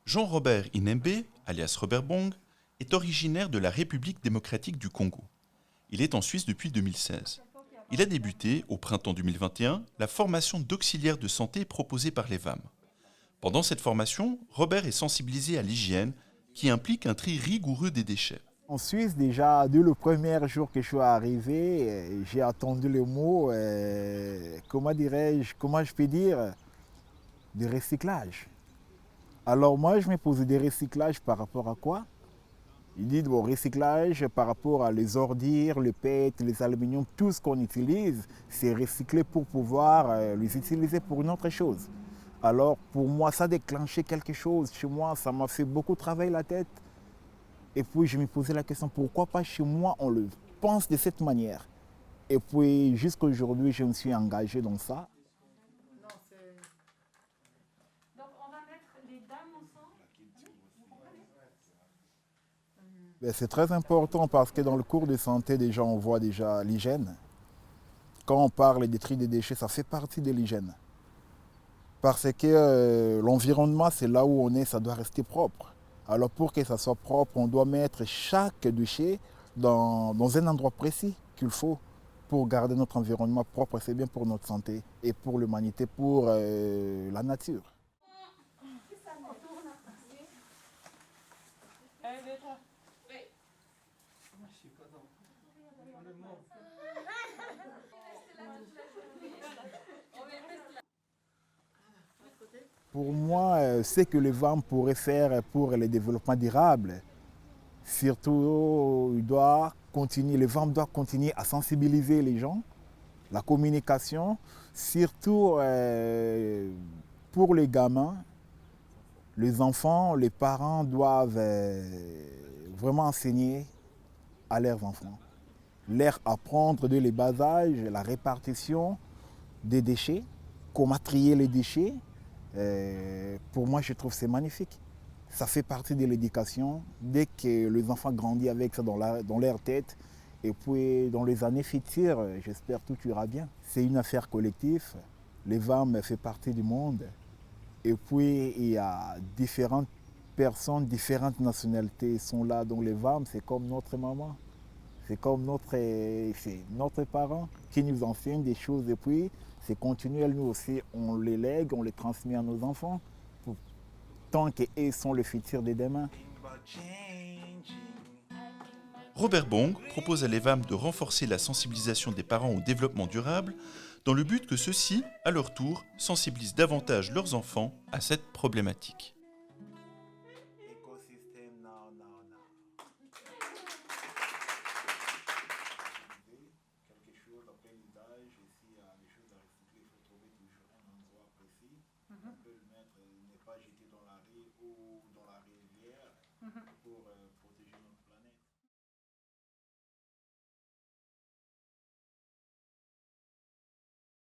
Jean-Robert Inembe, alias Robert Bong, est originaire de la République démocratique du Congo. Il est en Suisse depuis 2016. Il a débuté, au printemps 2021, la formation d'auxiliaire de santé proposée par les VAM. Pendant cette formation, Robert est sensibilisé à l'hygiène qui implique un tri rigoureux des déchets. En Suisse, déjà, dès le premier jour que je suis arrivé, j'ai entendu le mot, comment je peux dire, de recyclage. Alors moi, je me posais des recyclages par rapport à quoi? Ils disent, bon, recyclage par rapport à les ordures, les PET, les aluminiums, tout ce qu'on utilise, c'est recyclé pour pouvoir les utiliser pour une autre chose. Alors pour moi, ça a déclenché quelque chose. Chez moi, ça m'a fait beaucoup travailler la tête. Et puis je me posais la question, pourquoi pas chez moi, on le pense de cette manière. Et puis jusqu'à aujourd'hui, je me suis engagé dans ça. Donc on va mettre les dames ensemble. C'est très important parce que dans le cours de santé, déjà, on voit déjà l'hygiène. Quand on parle des tri des déchets, ça fait partie de l'hygiène. Parce que l'environnement, c'est là où on est, ça doit rester propre. Alors pour que ça soit propre, on doit mettre chaque déchet dans un endroit précis qu'il faut pour garder notre environnement propre. C'est bien pour notre santé et pour l'humanité, pour la nature. Pour moi, ce que les VAM pourraient faire pour le développement durable, surtout, les VAM doivent continuer à sensibiliser les gens, la communication, surtout pour les gamins, les enfants, les parents doivent vraiment enseigner à leurs enfants, leur apprendre dès le bas âge la répartition des déchets, comment trier les déchets. Pour moi, je trouve que c'est magnifique. Ça fait partie de l'éducation. Dès que les enfants grandissent avec ça dans leur tête, et puis dans les années futures, j'espère que tout ira bien. C'est une affaire collective. Les VAM font partie du monde. Et puis il y a différentes personnes, différentes nationalités sont là. Donc les VAM, c'est comme notre maman. C'est comme notre parent qui nous enseigne des choses et puis c'est continuel. Nous aussi, on les lègue, on les transmet à nos enfants tant qu'ils sont le futur de demain. Robert Bong propose à l'EVAM de renforcer la sensibilisation des parents au développement durable dans le but que ceux-ci, à leur tour, sensibilisent davantage leurs enfants à cette problématique. On peut le mettre, ne pas jeter dans la rue ou